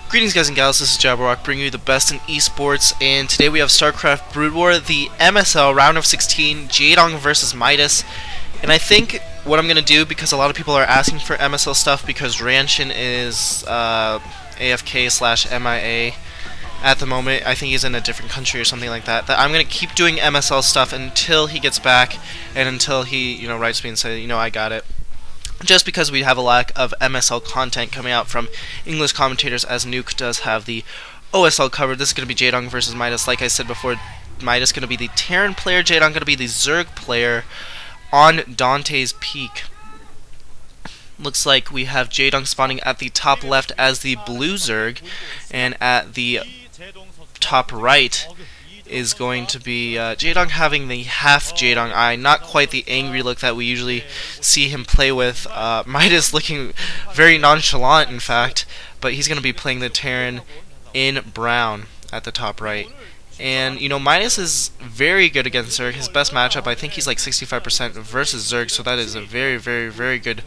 Greetings guys and gals, this is Jabberwock bringing you the best in esports, and today we have Starcraft Broodwar, the MSL round of 16, Jaedong versus Midas. And I think what I'm going to do, because a lot of people are asking for MSL stuff because Ranshin is AFK/MIA at the moment. I think he's in a different country or something like that. That I'm going to keep doing MSL stuff until he gets back and until he, writes me and says, I got it. Just because we have a lack of MSL content coming out from English commentators, as Nuke does have the OSL covered. This is going to be Jaedong versus Midas. Like I said before, Midas going to be the Terran player, Jaedong going to be the Zerg player on Dante's peak. Looks like we have Jaedong spawning at the top left as the blue Zerg, and at the top right is going to be Jaedong having the half Jaedong eye, not quite the angry look that we usually see him play with. Midas looking very nonchalant, in fact, but he's going to be playing the Terran in brown at the top right. And, Midas is very good against Zerg. His best matchup, I think he's like 65% versus Zerg, so that is a very, very, very good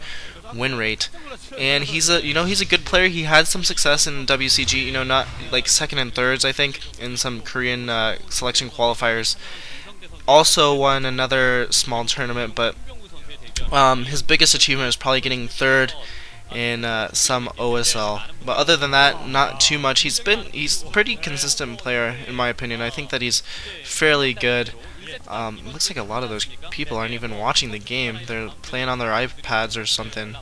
win rate. And he's a he's a good player. He had some success in WCG, not like second and thirds, I think, in some Korean selection qualifiers. Also won another small tournament, but his biggest achievement is probably getting third in some OSL. But other than that, not too much. He's pretty consistent player in my opinion. I think that he's fairly good. Looks like a lot of those people aren't even watching the game. They're playing on their iPads or something.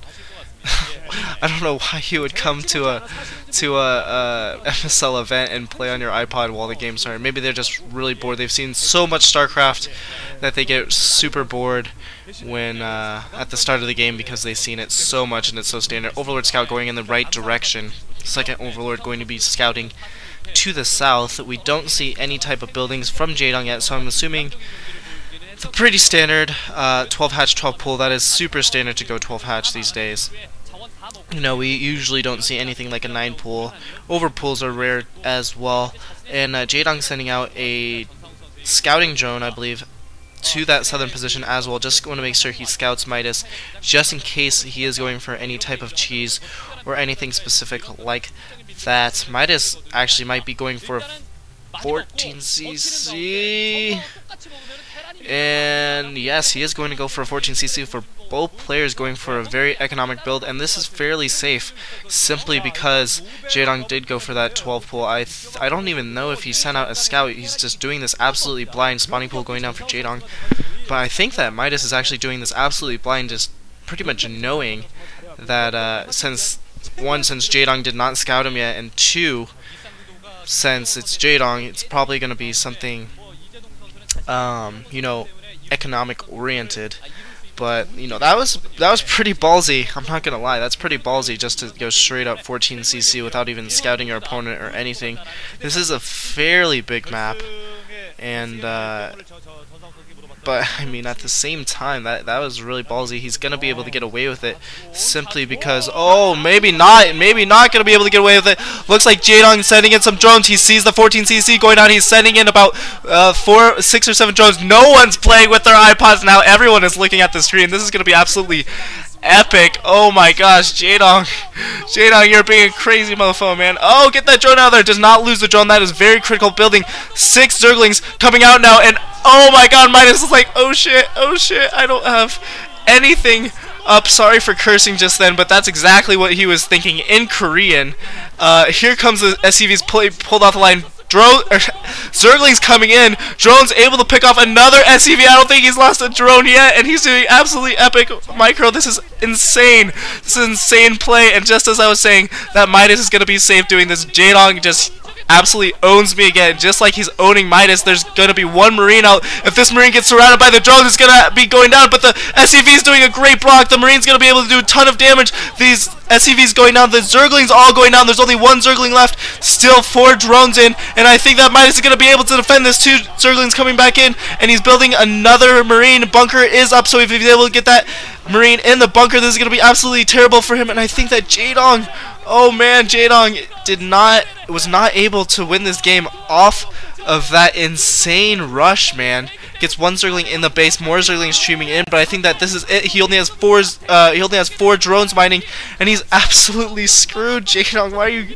I don't know why you would come to a MSL event and play on your iPod while the game started. Maybe they're just really bored. They've seen so much Starcraft that they get super bored when at the start of the game because they've seen it so much and it's so standard. Overlord Scout going in the right direction. Second Overlord going to be scouting to the south. We don't see any type of buildings from Jaedong yet, so I'm assuming the pretty standard 12 hatch 12 pool. That is super standard to go 12 hatch these days. We usually don't see anything like a 9 pool. Over pools are rare as well. And Jaedong sending out a scouting drone, I believe, to that southern position as well. Just going to make sure he scouts Midas, just in case he is going for any type of cheese or anything specific like that. Midas actually might be going for a 14cc. And yes, he is going to go for a 14cc for both players, going for a very economic build, and this is fairly safe simply because Jaedong did go for that 12 pool. I don't even know if he sent out a scout. He's just doing this absolutely blind spawning pool going down for Jaedong. But I think that Midas is actually doing this absolutely blind, just pretty much knowing that since Jaedong did not scout him yet, and two, since it's Jaedong, it's probably going to be something economic oriented. But that was pretty ballsy. I'm not gonna lie, that's pretty ballsy just to go straight up 14cc without even scouting your opponent or anything. This is a fairly big map, and but I mean at the same time that was really ballsy. He's gonna be able to get away with it simply because maybe not gonna be able to get away with it. Looks like Jaedong sending in some drones. He sees the 14cc going out. He's sending in about 6 or 7 drones. No one's playing with their iPods now. Everyone is looking at the screen. This is gonna be absolutely epic. Oh my gosh, Jaedong, you're being a crazy motherfucker, man. Oh, get that drone out of there. Does not lose the drone. That is very critical. Building 6 Zerglings coming out now, and oh my god, Midas is like, oh shit, I don't have anything up. Sorry for cursing just then, but that's exactly what he was thinking in Korean. Here comes the SCVs pulled off the line. Zerglings coming in. Drone's able to pick off another SCV. I don't think he's lost a drone yet, and he's doing absolutely epic micro. This is insane. This is insane play, and just as I was saying that Midas is going to be safe doing this, Jaedong just absolutely owns me again, just like he's owning Midas. There's going to be one Marine out. If this Marine gets surrounded by the drones, it's going to be going down, but the SCV is doing a great block. The Marine's going to be able to do a ton of damage. These SCVs going down, the Zerglings all going down. There's only 1 Zergling left, still 4 drones in, and I think that Midas is going to be able to defend this. 2 Zerglings coming back in, and he's building another Marine. Bunker is up, so if he's able to get that Marine in the bunker, this is going to be absolutely terrible for him, and I think that Jaedong, oh man, Jaedong was not able to win this game off of that insane rush, man. Gets 1 Zergling in the base, more Zerglings streaming in, but I think that this is it. He only has 4 drones mining, and he's absolutely screwed. Jaedong, why are you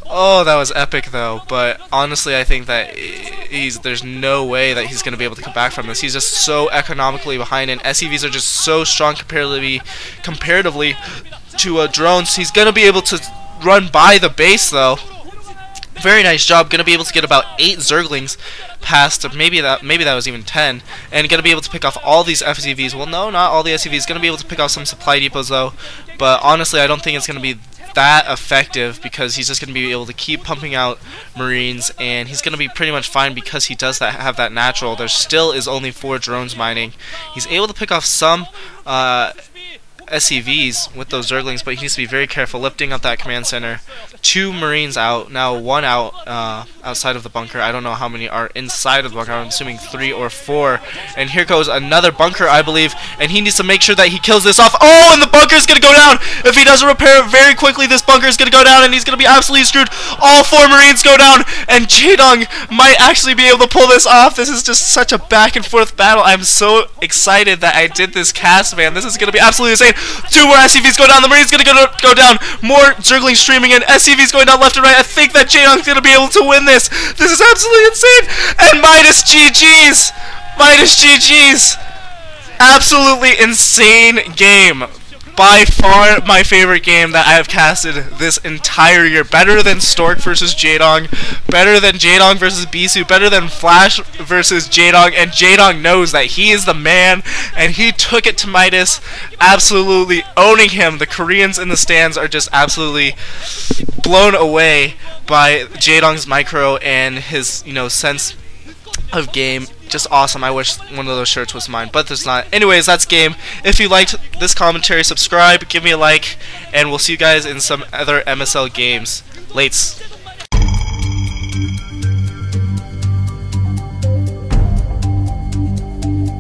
Oh, that was epic though, but honestly I think that there's no way that he's going to be able to come back from this. He's just so economically behind, and SCVs are just so strong comparatively to drones. He's going to be able to run by the base though. Very nice job. Going to be able to get about 8 Zerglings past, maybe that was even 10, and going to be able to pick off all these SCVs. Well, no, not all the SCVs. Going to be able to pick off some supply depots though, but honestly I don't think it's going to be that effective, because he's just going to be able to keep pumping out Marines, and he's going to be pretty much fine because he does have that natural. There still is only 4 drones mining. He's able to pick off some SCVs with those Zerglings, but he needs to be very careful lifting up that command center. 2 Marines out, now 1 out outside of the bunker. I don't know how many are inside of the bunker. I'm assuming 3 or 4. And here goes another bunker, I believe, and he needs to make sure that he kills this off. Oh, and the bunker is going to go down. If he doesn't repair it very quickly, this bunker is going to go down, and he's going to be absolutely screwed. All 4 Marines go down, and Jaedong might actually be able to pull this off. This is just such a back and forth battle. I'm so excited that I did this cast, man. This is going to be absolutely insane. 2 more SCVs go down. The Marine's going to go down. More Zerglings streaming in. SCVs going down left and right. I think that Jaedong's going to be able to win this. This is absolutely insane. And Midas GG's. Midas GG's. Absolutely insane game. By far my favorite game that I have casted this entire year. Better than Stork versus Jaedong, better than Jaedong versus Bisu, better than Flash versus Jaedong, and Jaedong knows that he is the man, and he took it to Midas, absolutely owning him. The Koreans in the stands are just absolutely blown away by Jaedong's micro and his, sense of game. Just awesome. I wish one of those shirts was mine, but there's not. Anyways, that's game. If you liked this commentary, subscribe, give me a like, and we'll see you guys in some other MSL games. Lates.